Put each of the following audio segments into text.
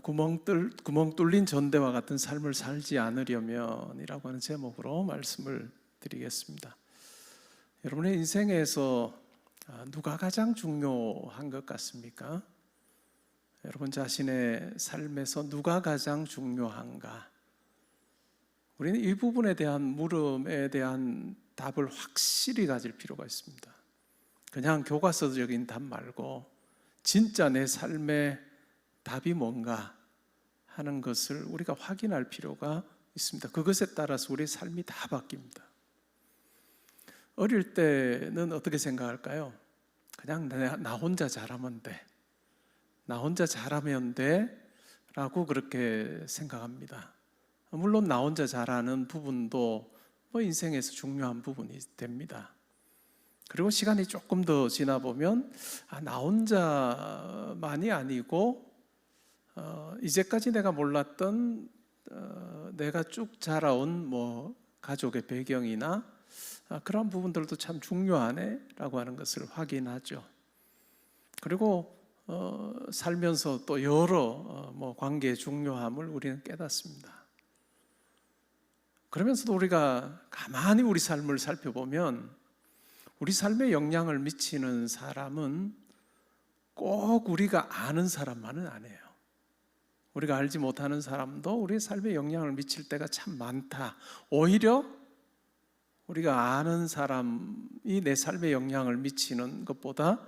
구멍 뚫린 전대와 같은 삶을 살지 않으려면이라고 하는 제목으로 말씀을 드리겠습니다. 여러분의 인생에서 누가 가장 중요한 것 같습니까? 여러분 자신의 삶에서 누가 가장 중요한가? 우리는 이 부분에 대한 물음에 대한 답을 확실히 가질 필요가 있습니다. 그냥 교과서적인 답 말고 진짜 내 삶의 답이 뭔가 하는 것을 우리가 확인할 필요가 있습니다. 그것에 따라서 우리의 삶이 다 바뀝니다. 어릴 때는 어떻게 생각할까요? 그냥 나 혼자 잘하면 돼. 나 혼자 잘하면 돼 라고 그렇게 생각합니다. 물론 나 혼자 잘하는 부분도 인생에서 중요한 부분이 됩니다. 그리고 시간이 조금 더 지나 보면 나 혼자만이 아니고 이제까지 내가 몰랐던 내가 쭉 자라온 가족의 배경이나 그런 부분들도 참 중요하네 라고 하는 것을 확인하죠. 그리고 살면서 또 여러 관계의 중요함을 우리는 깨닫습니다. 그러면서도 우리가 가만히 우리 삶을 살펴보면 우리 삶에 영향을 미치는 사람은 꼭 우리가 아는 사람만은 아니에요. 우리가 알지 못하는 사람도 우리의 삶에 영향을 미칠 때가 참 많다. 오히려 우리가 아는 사람이 내 삶에 영향을 미치는 것보다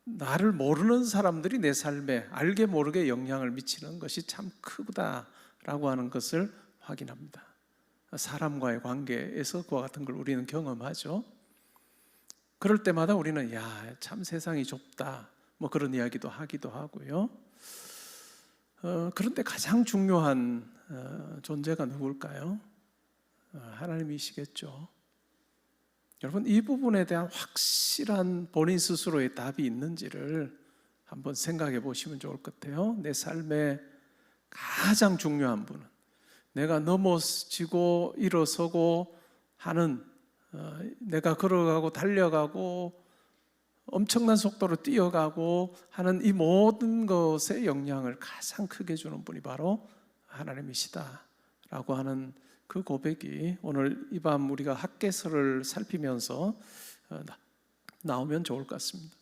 나를 모르는 사람들이 내 삶에 알게 모르게 영향을 미치는 것이 참 크다라고 하는 것을 확인합니다. 사람과의 관계에서 그와 같은 걸 우리는 경험하죠. 그럴 때마다 우리는 참 세상이 좁다 그런 이야기도 하기도 하고요. 그런데 가장 중요한 존재가 누굴까요? 하나님이시겠죠. 여러분 이 부분에 대한 확실한 본인 스스로의 답이 있는지를 한번 생각해 보시면 좋을 것 같아요. 내 삶에 가장 중요한 분은 내가 넘어지고 일어서고 하는 내가 걸어가고 달려가고 엄청난 속도로 뛰어가고 하는 이 모든 것에 영향을 가장 크게 주는 분이 바로 하나님이시다라고 하는 그 고백이 오늘 이 밤 우리가 학개서를 살피면서 나오면 좋을 것 같습니다.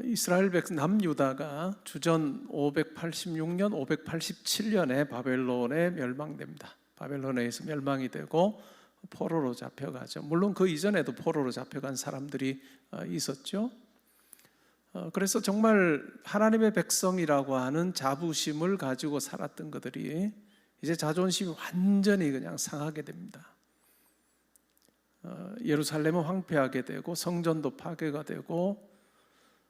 이스라엘 백성 남유다가 주전 586년, 587년에 바벨론에 멸망됩니다. 바벨론에 의해서 멸망이 되고 포로로 잡혀가죠. 물론 그 이전에도 포로로 잡혀간 사람들이 있었죠. 그래서 정말 하나님의 백성이라고 하는 자부심을 가지고 살았던 그들이 이제 자존심이 완전히 그냥 상하게 됩니다. 예루살렘은 황폐하게 되고 성전도 파괴가 되고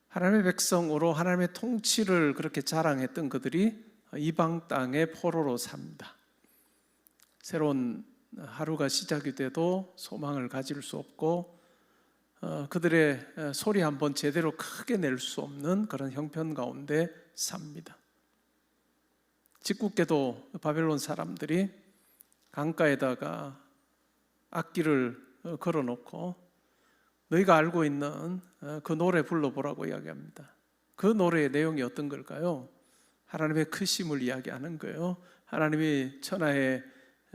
하나님의 백성으로 하나님의 통치를 그렇게 자랑했던 그들이 이방 땅의 포로로 삽니다. 새로운 하루가 시작이 돼도 소망을 가질 수 없고 그들의 소리 한번 제대로 크게 낼 수 없는 그런 형편 가운데 삽니다. 짓궂게도 바벨론 사람들이 강가에다가 악기를 걸어놓고 너희가 알고 있는 그 노래 불러보라고 이야기합니다. 그 노래의 내용이 어떤 걸까요? 하나님의 크심을 이야기하는 거예요. 하나님이 천하의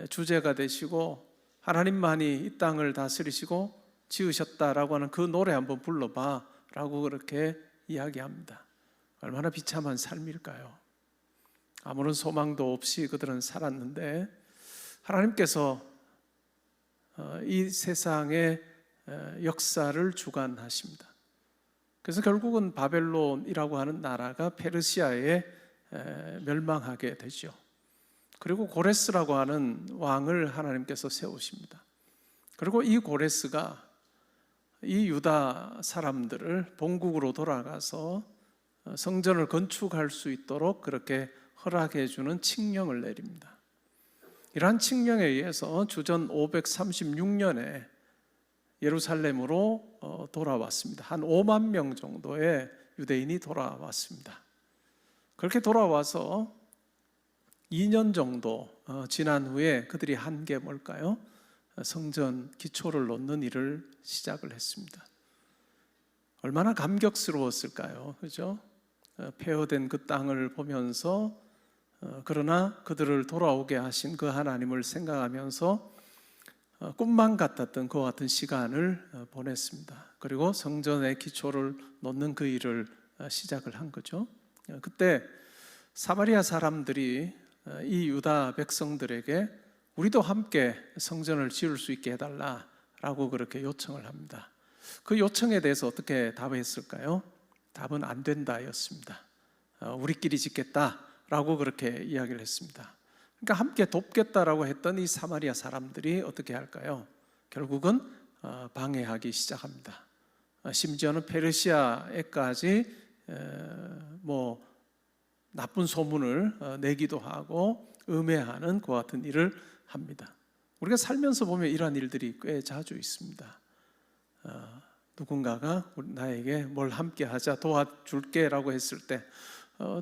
주제가 되시고 하나님만이 이 땅을 다스리시고 지으셨다라고 하는 그 노래 한번 불러봐 라고 그렇게 이야기합니다. 얼마나 비참한 삶일까요? 아무런 소망도 없이 그들은 살았는데 하나님께서 이 세상의 역사를 주관하십니다. 그래서 결국은 바벨론이라고 하는 나라가 페르시아에 멸망하게 되죠. 그리고 고레스라고 하는 왕을 하나님께서 세우십니다. 그리고 이 고레스가 이 유다 사람들을 본국으로 돌아가서 성전을 건축할 수 있도록 그렇게 허락해 주는 칙령을 내립니다. 이러한 칙령에 의해서 주전 536년에 예루살렘으로 돌아왔습니다. 한 5만 명 정도의 유대인이 돌아왔습니다. 그렇게 돌아와서 2년 정도 지난 후에 그들이 한 게 뭘까요? 성전 기초를 놓는 일을 시작을 했습니다. 얼마나 감격스러웠을까요? 그죠? 폐허된 그 땅을 보면서 그러나 그들을 돌아오게 하신 그 하나님을 생각하면서 꿈만 같았던 그와 같은 시간을 보냈습니다. 그리고 성전의 기초를 놓는 그 일을 시작을 한 거죠. 그때 사마리아 사람들이 이 유다 백성들에게 우리도 함께 성전을 지을 수 있게 해달라라고 그렇게 요청을 합니다. 그 요청에 대해서 어떻게 답했을까요? 답은 안 된다였습니다. 우리끼리 짓겠다라고 그렇게 이야기를 했습니다. 그러니까 함께 돕겠다라고 했던 이 사마리아 사람들이 어떻게 할까요? 결국은 방해하기 시작합니다. 심지어는 페르시아에까지 뭐 나쁜 소문을 내기도 하고 음해하는 그와 같은 일을 합니다. 우리가 살면서 보면 이러한 일들이 꽤 자주 있습니다. 누군가가 나에게 뭘 함께 하자, 도와줄게 라고 했을 때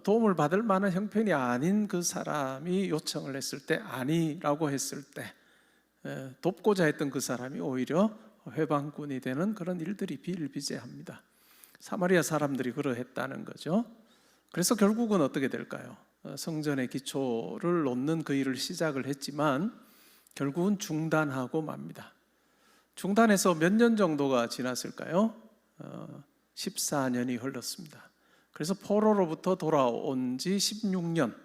도움을 받을 만한 형편이 아닌 그 사람이 요청을 했을 때 아니라고 했을 때 돕고자 했던 그 사람이 오히려 회방꾼이 되는 그런 일들이 비일비재합니다. 사마리아 사람들이 그러했다는 거죠. 그래서 결국은 어떻게 될까요? 성전의 기초를 놓는 그 일을 시작을 했지만 결국은 중단하고 맙니다. 중단해서 몇 년 정도가 지났을까요? 14년이 흘렀습니다. 그래서 포로로부터 돌아온 지 16년,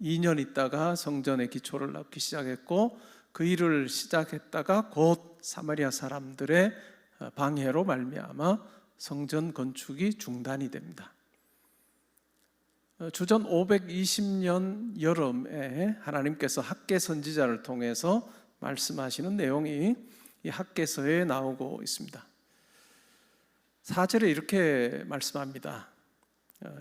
2년 있다가 성전의 기초를 넣기 시작했고 그 일을 시작했다가 곧 사마리아 사람들의 방해로 말미암아 성전 건축이 중단이 됩니다. 주전 520년 여름에 하나님께서 학개 선지자를 통해서 말씀하시는 내용이 이 학개서에 나오고 있습니다. 4절에 이렇게 말씀합니다.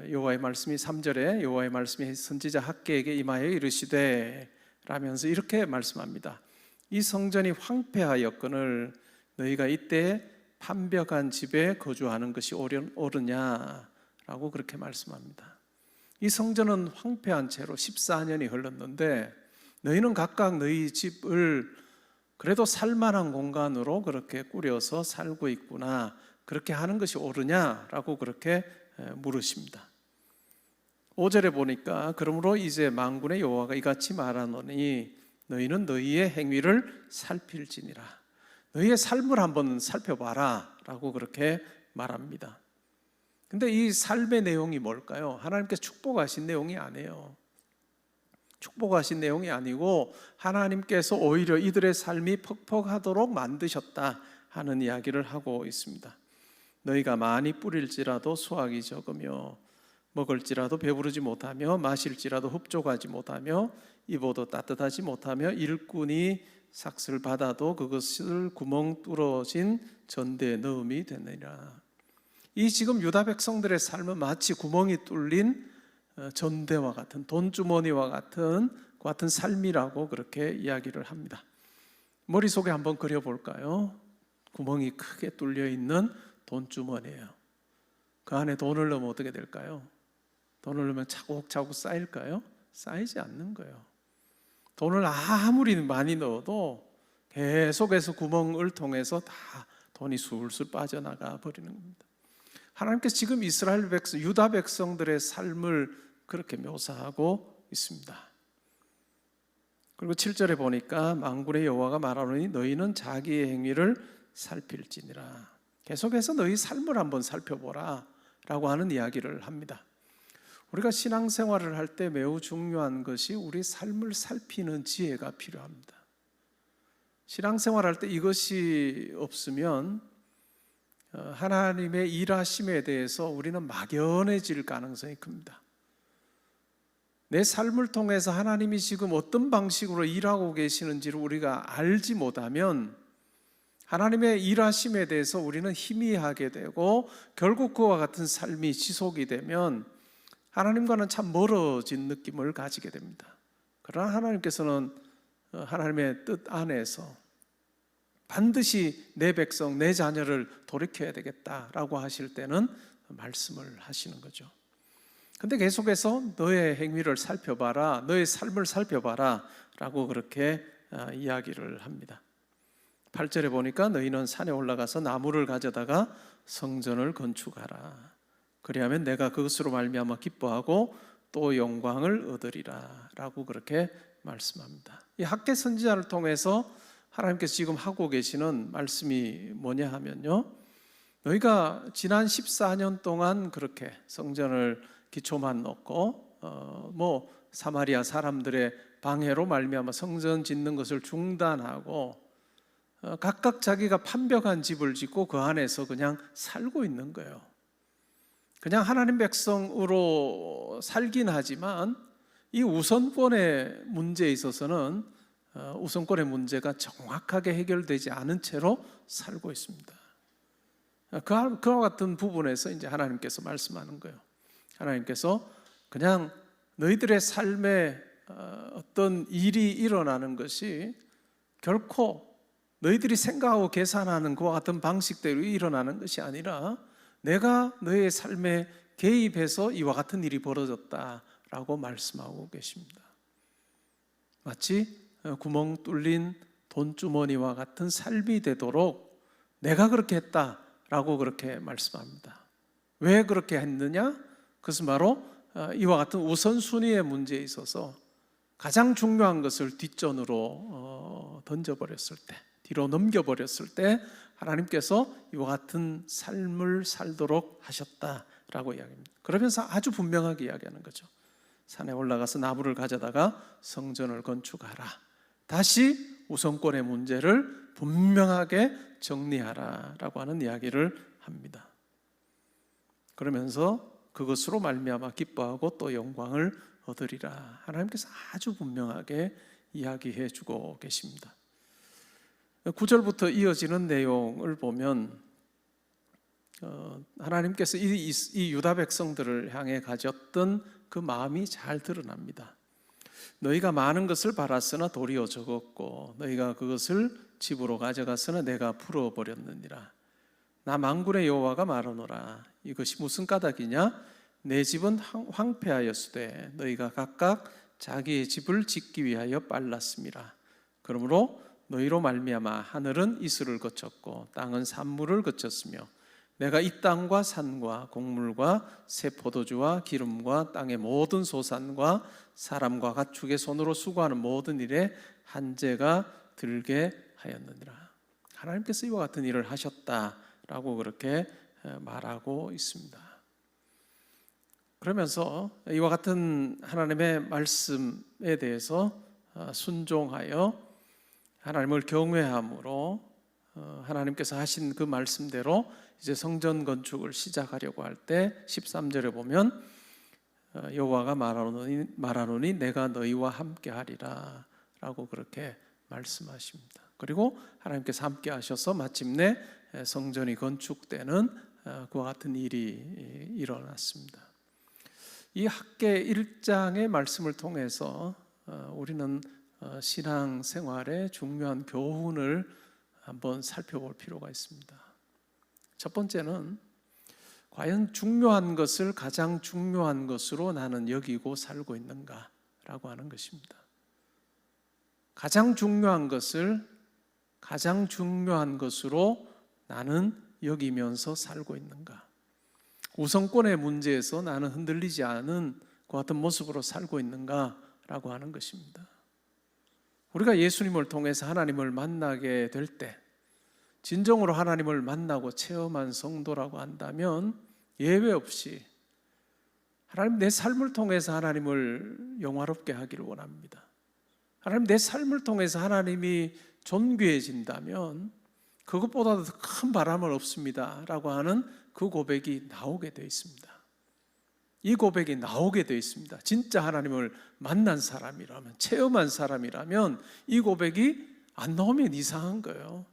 여호와의 말씀이 3절에 여호와의 말씀이 선지자 학개에게 임하여 이르시되 라면서 이렇게 말씀합니다. 이 성전이 황폐하였거늘 너희가 이때 판벽한 집에 거주하는 것이 옳으냐라고 그렇게 말씀합니다. 이 성전은 황폐한 채로 14년이 흘렀는데 너희는 각각 너희 집을 그래도 살만한 공간으로 그렇게 꾸려서 살고 있구나, 그렇게 하는 것이 옳으냐라고 그렇게 물으십니다. 5절에 보니까 그러므로 이제 만군의 여호와가 이같이 말하노니 너희는 너희의 행위를 살필지니라. 너희의 삶을 한번 살펴봐라 라고 그렇게 말합니다. 근데 이 삶의 내용이 뭘까요? 하나님께서 축복하신 내용이 아니에요. 축복하신 내용이 아니고 하나님께서 오히려 이들의 삶이 퍽퍽하도록 만드셨다 하는 이야기를 하고 있습니다. 너희가 많이 뿌릴지라도 수확이 적으며 먹을지라도 배부르지 못하며 마실지라도 흡족하지 못하며 입어도 따뜻하지 못하며 일꾼이 삭슬 받아도 그것을 구멍 뚫어진 전대에 넣음이 되느니라. 이 지금 유다 백성들의 삶은 마치 구멍이 뚫린 전대와 같은, 돈주머니와 같은 삶이라고 그렇게 이야기를 합니다. 머릿속에 한번 그려볼까요? 구멍이 크게 뚫려 있는 돈주머니예요. 그 안에 돈을 넣으면 어떻게 될까요? 돈을 넣으면 차곡차곡 쌓일까요? 쌓이지 않는 거예요. 돈을 아무리 많이 넣어도 계속해서 구멍을 통해서 다 돈이 술술 빠져나가 버리는 겁니다. 하나님께서 지금 이스라엘 백성, 유다 백성들의 삶을 그렇게 묘사하고 있습니다. 그리고 7절에 보니까 만군의 여호와가 말하노니 너희는 자기의 행위를 살필지니라. 계속해서 너희 삶을 한번 살펴보라 라고 하는 이야기를 합니다. 우리가 신앙생활을 할 때 매우 중요한 것이 우리 삶을 살피는 지혜가 필요합니다. 신앙생활 할 때 이것이 없으면 하나님의 일하심에 대해서 우리는 막연해질 가능성이 큽니다. 내 삶을 통해서 하나님이 지금 어떤 방식으로 일하고 계시는지를 우리가 알지 못하면 하나님의 일하심에 대해서 우리는 희미하게 되고 결국 그와 같은 삶이 지속이 되면 하나님과는 참 멀어진 느낌을 가지게 됩니다. 그러나 하나님께서는 하나님의 뜻 안에서 반드시 내 백성, 내 자녀를 돌이켜야 되겠다라고 하실 때는 말씀을 하시는 거죠. 근데 계속해서 너의 행위를 살펴봐라, 너의 삶을 살펴봐라 라고 그렇게 이야기를 합니다. 8절에 보니까 너희는 산에 올라가서 나무를 가져다가 성전을 건축하라. 그리하면 내가 그것으로 말미암아 기뻐하고 또 영광을 얻으리라 라고 그렇게 말씀합니다. 이 학개 선지자를 통해서 하나님께서 지금 하고 계시는 말씀이 뭐냐 하면요, 너희가 지난 14년 동안 그렇게 성전을 기초만 놓고 사마리아 사람들의 방해로 말미암아 성전 짓는 것을 중단하고 각각 자기가 판벽한 집을 짓고 그 안에서 그냥 살고 있는 거예요. 그냥 하나님 백성으로 살긴 하지만 이 우선권의 문제에 있어서는 우선권의 문제가 정확하게 해결되지 않은 채로 살고 있습니다. 그와 같은 부분에서 이제 하나님께서 말씀하는 거예요. 하나님께서 그냥 너희들의 삶에 어떤 일이 일어나는 것이 결코 너희들이 생각하고 계산하는 그와 같은 방식대로 일어나는 것이 아니라 내가 너희의 삶에 개입해서 이와 같은 일이 벌어졌다라고 말씀하고 계십니다. 마치 구멍 뚫린 돈주머니와 같은 삶이 되도록 내가 그렇게 했다라고 그렇게 말씀합니다. 왜 그렇게 했느냐? 그것은 바로 이와 같은 우선순위의 문제에 있어서 가장 중요한 것을 뒷전으로 던져버렸을 때, 뒤로 넘겨버렸을 때 하나님께서 이와 같은 삶을 살도록 하셨다라고 이야기합니다. 그러면서 아주 분명하게 이야기하는 거죠. 산에 올라가서 나무를 가져다가 성전을 건축하라. 다시 우선권의 문제를 분명하게 정리하라라고 하는 이야기를 합니다. 그러면서 그것으로 말미암아 기뻐하고 또 영광을 얻으리라. 하나님께서 아주 분명하게 이야기해 주고 계십니다. 9절부터 이어지는 내용을 보면 하나님께서 이 유다 백성들을 향해 가졌던 그 마음이 잘 드러납니다. 너희가 많은 것을 바랐으나 도리어 적었고 너희가 그것을 집으로 가져갔으나 내가 풀어버렸느니라. 나 만군의 여호와가 말하노라. 이것이 무슨 까닭이냐? 내 집은 황폐하였으되 너희가 각각 자기의 집을 짓기 위하여 빨랐음이라. 그러므로 너희로 말미암아 하늘은 이슬을 거쳤고 땅은 산물을 거쳤으며 내가 이 땅과 산과 곡물과 새 포도주와 기름과 땅의 모든 소산과 사람과 가축의 손으로 수고하는 모든 일에 한재가 들게 하였느니라. 하나님께서 이와 같은 일을 하셨다라고 그렇게 말하고 있습니다. 그러면서 이와 같은 하나님의 말씀에 대해서 순종하여 하나님을 경외함으로 하나님께서 하신 그 말씀대로 이제 성전 건축을 시작하려고 할 때 13절에 보면 여호와가 말하노니 내가 너희와 함께 하리라 라고 그렇게 말씀하십니다. 그리고 하나님께서 함께 하셔서 마침내 성전이 건축되는 그와 같은 일이 일어났습니다. 이 학개 1장의 말씀을 통해서 우리는 신앙 생활의 중요한 교훈을 한번 살펴볼 필요가 있습니다. 첫 번째는 과연 중요한 것을 가장 중요한 것으로 나는 여기고 살고 있는가라고 하는 것입니다. 가장 중요한 것을 가장 중요한 것으로 나는 여기면서 살고 있는가? 우선권의 문제에서 나는 흔들리지 않은 그 같은 모습으로 살고 있는가라고 하는 것입니다. 우리가 예수님을 통해서 하나님을 만나게 될 때, 진정으로 하나님을 만나고 체험한 성도라고 한다면 예외 없이 하나님 내 삶을 통해서 하나님을 영화롭게 하기를 원합니다. 하나님 내 삶을 통해서 하나님이 존귀해진다면 그것보다도 더 큰 바람은 없습니다 라고 하는 그 고백이 나오게 되어 있습니다. 이 고백이 나오게 되어 있습니다. 진짜 하나님을 만난 사람이라면, 체험한 사람이라면 이 고백이 안 나오면 이상한 거예요.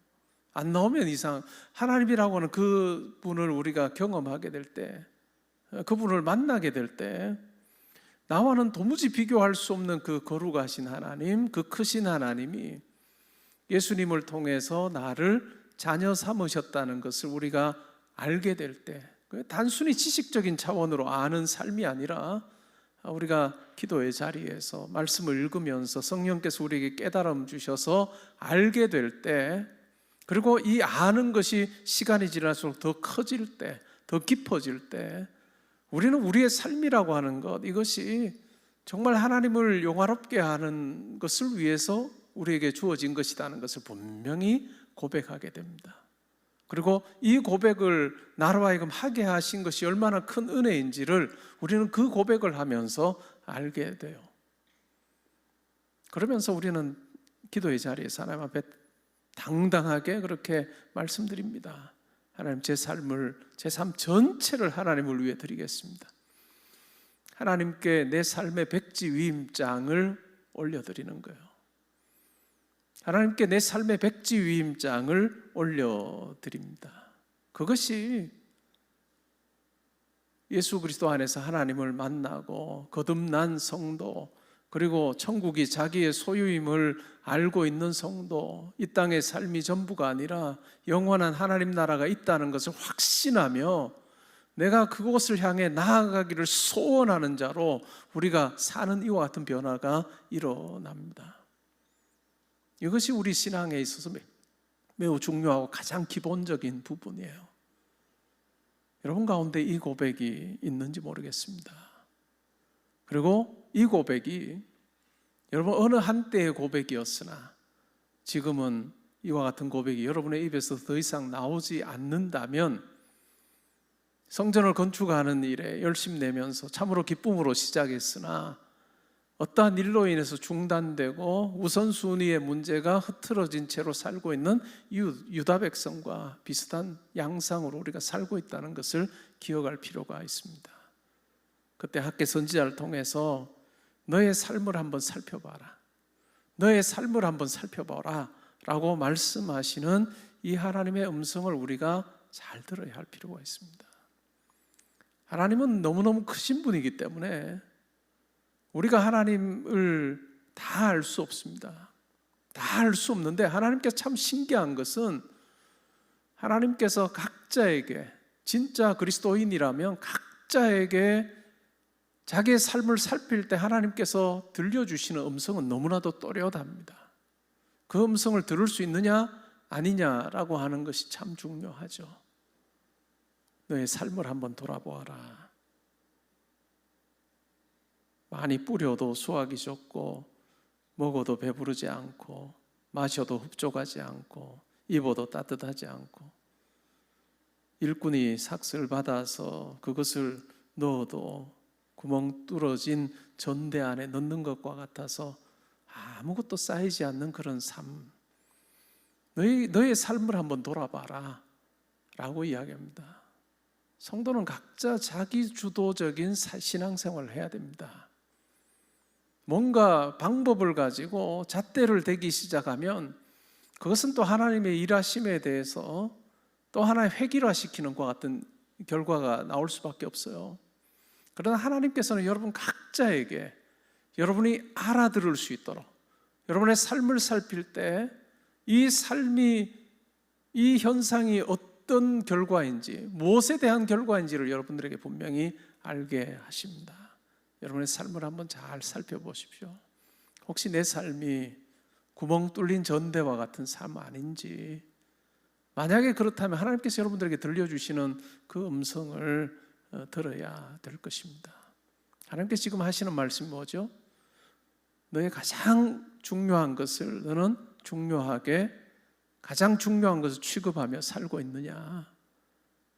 안 나오면 하나님이라고 하는 그 분을 우리가 경험하게 될 때, 그분을 만나게 될 때 나와는 도무지 비교할 수 없는 그 거룩하신 하나님, 그 크신 하나님이 예수님을 통해서 나를 자녀 삼으셨다는 것을 우리가 알게 될 때, 단순히 지식적인 차원으로 아는 삶이 아니라 우리가 기도의 자리에서 말씀을 읽으면서 성령께서 우리에게 깨달음 주셔서 알게 될 때, 그리고 이 아는 것이 시간이 지날수록 더 커질 때, 더 깊어질 때 우리는 우리의 삶이라고 하는 것, 이것이 정말 하나님을 영화롭게 하는 것을 위해서 우리에게 주어진 것이라는 것을 분명히 고백하게 됩니다. 그리고 이 고백을 나로 하여금 하게 하신 것이 얼마나 큰 은혜인지를 우리는 그 고백을 하면서 알게 돼요. 그러면서 우리는 기도의 자리에서 하나님 앞에 당당하게 그렇게 말씀드립니다. 하나님, 제 삶을, 제 삶 전체를 하나님을 위해 드리겠습니다. 하나님께 내 삶의 백지 위임장을 올려드리는 거예요. 하나님께 내 삶의 백지 위임장을 올려드립니다. 그것이 예수 그리스도 안에서 하나님을 만나고 거듭난 성도, 그리고 천국이 자기의 소유임을 알고 있는 성도, 이 땅의 삶이 전부가 아니라 영원한 하나님 나라가 있다는 것을 확신하며 내가 그곳을 향해 나아가기를 소원하는 자로 우리가 사는 이와 같은 변화가 일어납니다. 이것이 우리 신앙에 있어서 매우 중요하고 가장 기본적인 부분이에요. 여러분 가운데 이 고백이 있는지 모르겠습니다. 그리고 이 고백이 여러분 어느 한때의 고백이었으나 지금은 이와 같은 고백이 여러분의 입에서 더 이상 나오지 않는다면 성전을 건축하는 일에 열심 내면서 참으로 기쁨으로 시작했으나 어떠한 일로 인해서 중단되고 우선순위의 문제가 흐트러진 채로 살고 있는 유다 백성과 비슷한 양상으로 우리가 살고 있다는 것을 기억할 필요가 있습니다. 그때 학개 선지자를 통해서 너의 삶을 한번 살펴봐라, 너의 삶을 한번 살펴봐라 라고 말씀하시는 이 하나님의 음성을 우리가 잘 들어야 할 필요가 있습니다. 하나님은 너무너무 크신 분이기 때문에 우리가 하나님을 다 알 수 없습니다. 다 알 수 없는데 하나님께서 참 신기한 것은 하나님께서 각자에게, 진짜 그리스도인이라면 각자에게 자기의 삶을 살필 때 하나님께서 들려주시는 음성은 너무나도 또렷합니다. 그 음성을 들을 수 있느냐 아니냐라고 하는 것이 참 중요하죠. 너의 삶을 한번 돌아보아라. 많이 뿌려도 수확이 적고, 먹어도 배부르지 않고, 마셔도 흡족하지 않고, 입어도 따뜻하지 않고, 일꾼이 삭슬 받아서 그것을 넣어도 구멍 뚫어진 전대 안에 넣는 것과 같아서 아무것도 쌓이지 않는 그런 삶, 너의 삶을 한번 돌아봐라 라고 이야기합니다. 성도는 각자 자기 주도적인 신앙생활을 해야 됩니다. 뭔가 방법을 가지고 잣대를 대기 시작하면 그것은 또 하나님의 일하심에 대해서 또 하나의 획일화시키는 것과 같은 결과가 나올 수밖에 없어요. 그러나 하나님께서는 여러분 각자에게 여러분이 알아들을 수 있도록 여러분의 삶을 살필 때 이 삶이, 이 현상이 어떤 결과인지, 무엇에 대한 결과인지를 여러분들에게 분명히 알게 하십니다. 여러분의 삶을 한번 잘 살펴보십시오. 혹시 내 삶이 구멍 뚫린 전대와 같은 삶 아닌지, 만약에 그렇다면 하나님께서 여러분들에게 들려주시는 그 음성을 들어야 될 것입니다. 하나님께서 지금 하시는 말씀이 뭐죠? 너의 가장 중요한 것을 너는 중요하게, 가장 중요한 것을 취급하며 살고 있느냐?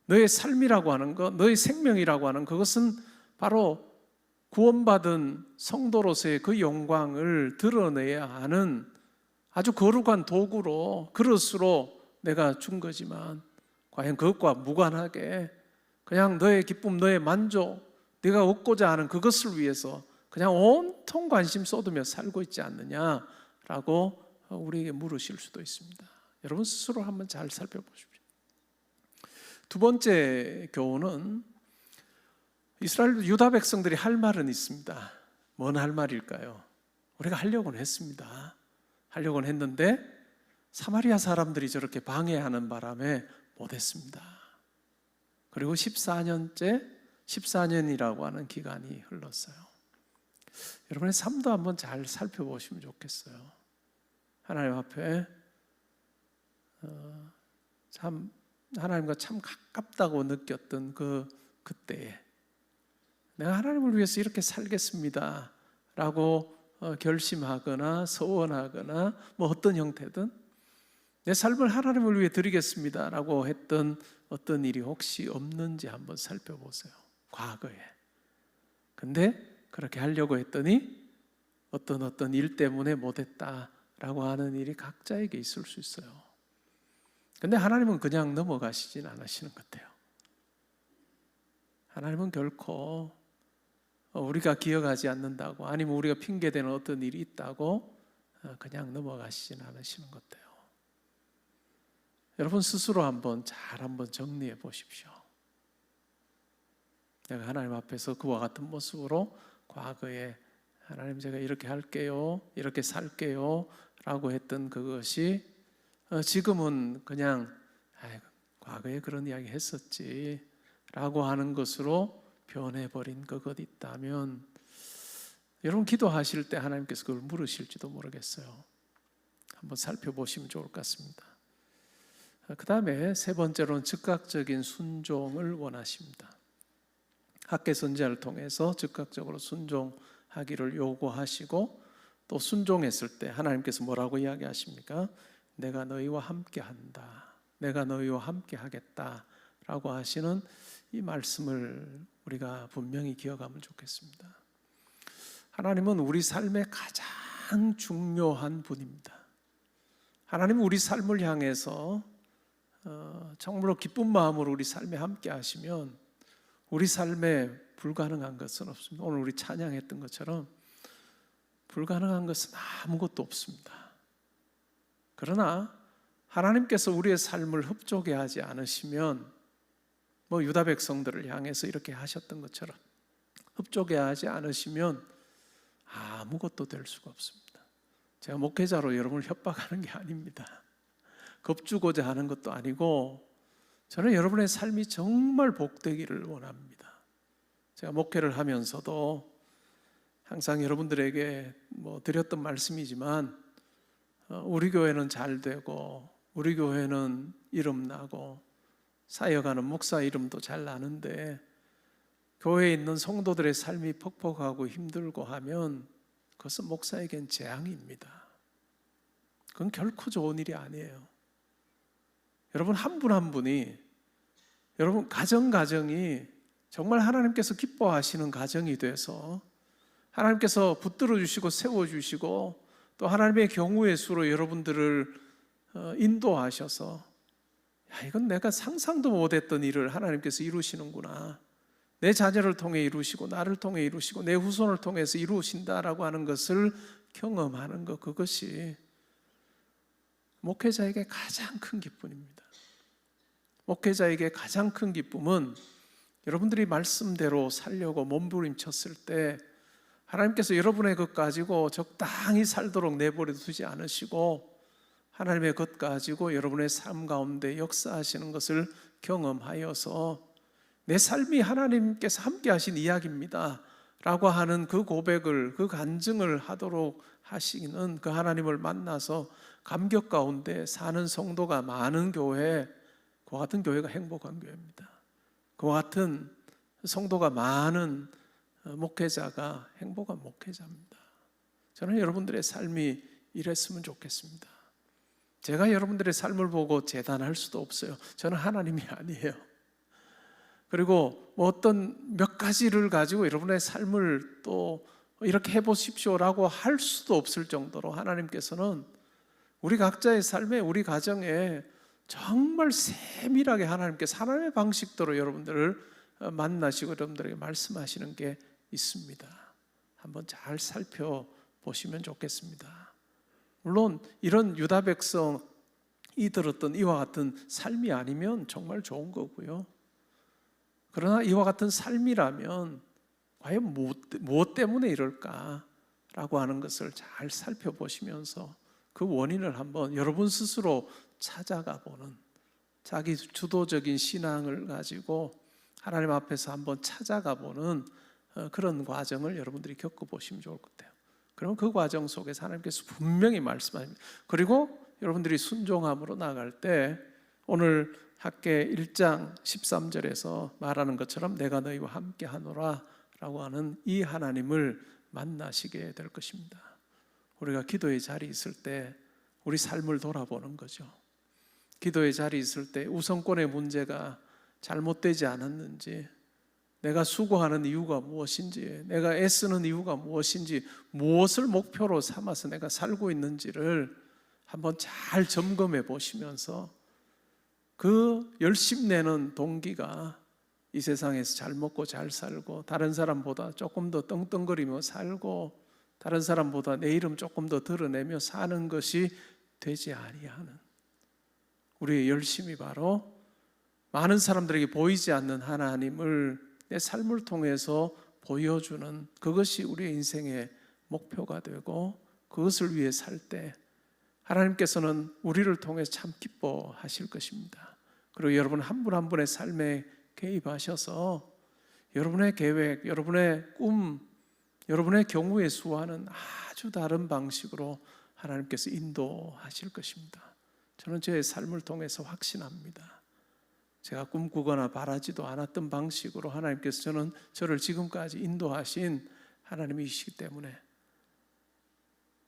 너의 삶이라고 하는 것, 너의 생명이라고 하는 그것은 바로 구원받은 성도로서의 그 영광을 드러내야 하는 아주 거룩한 도구로, 그릇으로 내가 준 거지만 과연 그것과 무관하게 그냥 너의 기쁨, 너의 만족, 네가 얻고자 하는 그것을 위해서 그냥 온통 관심 쏟으며 살고 있지 않느냐라고 우리에게 물으실 수도 있습니다. 여러분 스스로 한번 잘 살펴보십시오. 두 번째 교훈은 이스라엘 유다 백성들이 할 말은 있습니다. 뭔 할 말일까요? 우리가 하려고는 했습니다. 하려고는 했는데 사마리아 사람들이 저렇게 방해하는 바람에 못했습니다. 그리고 14년이라고 하는 기간이 흘렀어요. 여러분의 삶도 한번 잘 살펴보시면 좋겠어요. 하나님 앞에 참 하나님과 참 가깝다고 느꼈던 그때에 내가 하나님을 위해서 이렇게 살겠습니다 라고 결심하거나 소원하거나 뭐 어떤 형태든 내 삶을 하나님을 위해 드리겠습니다 라고 했던 어떤 일이 혹시 없는지 한번 살펴보세요. 과거에. 근데 그렇게 하려고 했더니 어떤 일 때문에 못했다라고 하는 일이 각자에게 있을 수 있어요. 근데 하나님은 그냥 넘어가시진 않으시는 것 같아요. 하나님은 결코 우리가 기억하지 않는다고 아니면 우리가 핑계대는 어떤 일이 있다고 그냥 넘어가시진 않으시는 것 같아요. 여러분 스스로 한번 정리해 보십시오. 내가 하나님 앞에서 그와 같은 모습으로 과거에 하나님 제가 이렇게 할게요, 이렇게 살게요 라고 했던 그것이 지금은 그냥 과거에 그런 이야기 했었지 라고 하는 것으로 변해버린 그것 있다면 여러분 기도하실 때 하나님께서 그걸 물으실지도 모르겠어요. 한번 살펴보시면 좋을 것 같습니다. 그 다음에 세 번째로는 즉각적인 순종을 원하십니다. 학계 선지자를 통해서 즉각적으로 순종하기를 요구하시고 또 순종했을 때 하나님께서 뭐라고 이야기하십니까? 내가 너희와 함께한다. 내가 너희와 함께하겠다라고 하시는 이 말씀을 우리가 분명히 기억하면 좋겠습니다. 하나님은 우리 삶의 가장 중요한 분입니다. 하나님은 우리 삶을 향해서 정말로 기쁜 마음으로 우리 삶에 함께 하시면 우리 삶에 불가능한 것은 없습니다. 오늘 우리 찬양했던 것처럼 불가능한 것은 아무것도 없습니다. 그러나 하나님께서 우리의 삶을 흡족해 하지 않으시면 유다 백성들을 향해서 이렇게 하셨던 것처럼 흡족해 하지 않으시면 아무것도 될 수가 없습니다. 제가 목회자로 여러분을 협박하는 게 아닙니다. 겁주고자 하는 것도 아니고 저는 여러분의 삶이 정말 복되기를 원합니다. 제가 목회를 하면서도 항상 여러분들에게 드렸던 말씀이지만 우리 교회는 잘 되고 우리 교회는 이름 나고 사역하는 목사 이름도 잘 나는데 교회에 있는 성도들의 삶이 퍽퍽하고 힘들고 하면 그것은 목사에겐 재앙입니다. 그건 결코 좋은 일이 아니에요. 여러분 한 분 한 분이 여러분 가정이 정말 하나님께서 기뻐하시는 가정이 돼서 하나님께서 붙들어 주시고 세워 주시고 또 하나님의 경우의 수로 여러분들을 인도하셔서 이건 내가 상상도 못했던 일을 하나님께서 이루시는구나. 내 자녀를 통해 이루시고 나를 통해 이루시고 내 후손을 통해서 이루신다라고 하는 것을 경험하는 것, 그것이 목회자에게 가장 큰 기쁨입니다. 목회자에게 가장 큰 기쁨은 여러분들이 말씀대로 살려고 몸부림쳤을 때 하나님께서 여러분의 것 가지고 적당히 살도록 내버려 두지 않으시고 하나님의 것 가지고 여러분의 삶 가운데 역사하시는 것을 경험하여서 내 삶이 하나님께서 함께 하신 이야기입니다 라고 하는 그 고백을, 그 간증을 하도록 하시는 그 하나님을 만나서 감격 가운데 사는 성도가 많은 교회, 그와 같은 교회가 행복한 교회입니다. 그와 같은 성도가 많은 목회자가 행복한 목회자입니다. 저는 여러분들의 삶이 이랬으면 좋겠습니다. 제가 여러분들의 삶을 보고 재단할 수도 없어요. 저는 하나님이 아니에요. 그리고 어떤 몇 가지를 가지고 여러분의 삶을 또 이렇게 해보십시오라고 할 수도 없을 정도로 하나님께서는 우리 각자의 삶에, 우리 가정에 정말 세밀하게 하나님께서 하나님의 방식대로 여러분들을 만나시고 여러분들에게 말씀하시는 게 있습니다. 한번 잘 살펴보시면 좋겠습니다. 물론 이런 유다 백성이 들었던 이와 같은 삶이 아니면 정말 좋은 거고요. 그러나 이와 같은 삶이라면 과연 무엇 때문에 이럴까라고 하는 것을 잘 살펴보시면서 그 원인을 한번 여러분 스스로 찾아가 보는, 자기 주도적인 신앙을 가지고 하나님 앞에서 한번 찾아가 보는 그런 과정을 여러분들이 겪어보시면 좋을 것 같아요. 그럼 그 과정 속에서 하나님께서 분명히 말씀하십니다. 그리고 여러분들이 순종함으로 나갈 때 오늘 학개 1장 13절에서 말하는 것처럼 내가 너희와 함께 하노라 하는 이 하나님을 만나시게 될 것입니다. 우리가 기도의 자리에 있을 때 우리 삶을 돌아보는 거죠. 기도의 자리에 있을 때 우선권의 문제가 잘못되지 않았는지, 내가 수고하는 이유가 무엇인지, 내가 애쓰는 이유가 무엇인지, 무엇을 목표로 삼아서 내가 살고 있는지를 한번 잘 점검해 보시면서 그 열심 내는 동기가 이 세상에서 잘 먹고 잘 살고 다른 사람보다 조금 더 떵떵거리며 살고 다른 사람보다 내 이름 조금 더 드러내며 사는 것이 되지 아니하는 우리의 열심이 바로 많은 사람들에게 보이지 않는 하나님을 내 삶을 통해서 보여주는, 그것이 우리의 인생의 목표가 되고 그것을 위해 살 때 하나님께서는 우리를 통해 참 기뻐하실 것입니다. 그리고 여러분 한 분 한 분의 삶에 개입하셔서 여러분의 계획, 여러분의 꿈, 여러분의 경우의 수와는 아주 다른 방식으로 하나님께서 인도하실 것입니다. 저는 제 삶을 통해서 확신합니다. 제가 꿈꾸거나 바라지도 않았던 방식으로 하나님께서 저를 지금까지 인도하신 하나님이시기 때문에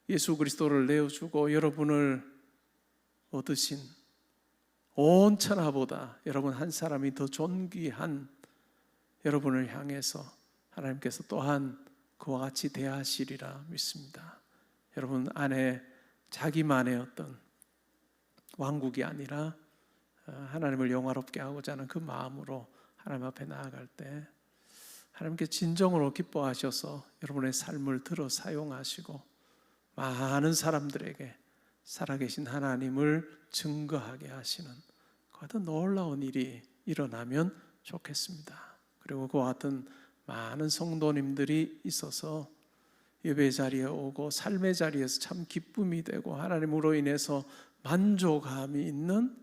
예수 그리스도를 내어주고 여러분을 얻으신 온 천하보다 여러분 한 사람이 더 존귀한 여러분을 향해서 하나님께서 또한 그와 같이 대하시리라 믿습니다. 여러분 안에 자기만의 어떤 왕국이 아니라 하나님을 영화롭게 하고자 하는 그 마음으로 하나님 앞에 나아갈 때 하나님께 진정으로 기뻐하셔서 여러분의 삶을 들어 사용하시고 많은 사람들에게 살아계신 하나님을 증거하게 하시는 그 같은 놀라운 일이 일어나면 좋겠습니다. 그리고 그와 같은 많은 성도님들이 있어서 예배 자리에 오고 삶의 자리에서 참 기쁨이 되고 하나님으로 인해서 만족감이 있는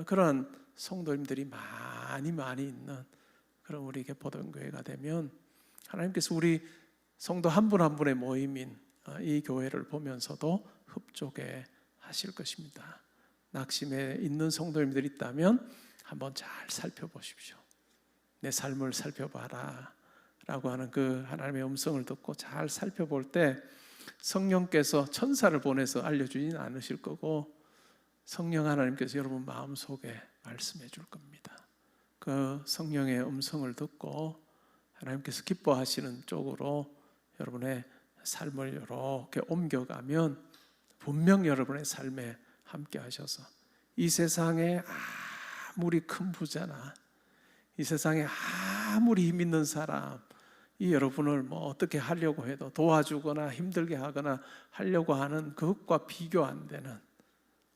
그런 성도님들이 많이 있는 그런 우리 개포동교회가 되면 하나님께서 우리 성도 한 분 한 분의 모임인 이 교회를 보면서도 흡족해 하실 것입니다. 낙심에 있는 성도님들이 있다면 한번 잘 살펴보십시오. 내 삶을 살펴봐라 라고 하는 그 하나님의 음성을 듣고 잘 살펴볼 때 성령께서 천사를 보내서 알려주진 않으실 거고 성령 하나님께서 여러분 마음속에 말씀해 줄 겁니다. 그 성령의 음성을 듣고 하나님께서 기뻐하시는 쪽으로 여러분의 삶을 이렇게 옮겨가면 분명 여러분의 삶에 함께 하셔서 이 세상에 아무리 큰 부자나 이 세상에 아무리 힘 있는 사람 이 여러분을 뭐 어떻게 하려고 해도 도와주거나 힘들게 하거나 하려고 하는 그것과 비교 안 되는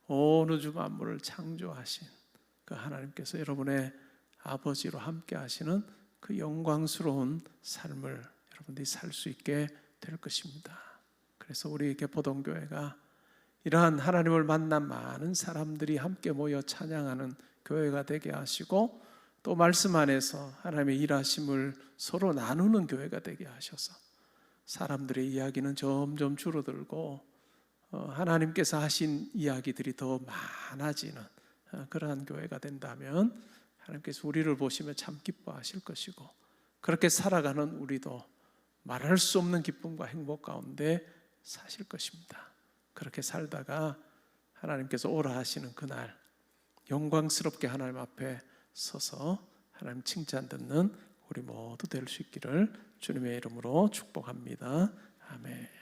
온 우주 만물을 창조하신 그 하나님께서 여러분의 아버지로 함께 하시는 그 영광스러운 삶을 여러분들이 살 수 있게 될 것입니다. 그래서 우리 개포동교회가 이러한 하나님을 만난 많은 사람들이 함께 모여 찬양하는 교회가 되게 하시고 또 말씀 안에서 하나님의 일하심을 서로 나누는 교회가 되게 하셔서 사람들의 이야기는 점점 줄어들고 하나님께서 하신 이야기들이 더 많아지는 그러한 교회가 된다면 하나님께서 우리를 보시면 참 기뻐하실 것이고 그렇게 살아가는 우리도 말할 수 없는 기쁨과 행복 가운데 사실 것입니다. 그렇게 살다가 하나님께서 오라 하시는 그날 영광스럽게 하나님 앞에 서서 하나님 칭찬 듣는 우리 모두 될 수 있기를 주님의 이름으로 축복합니다. 아멘.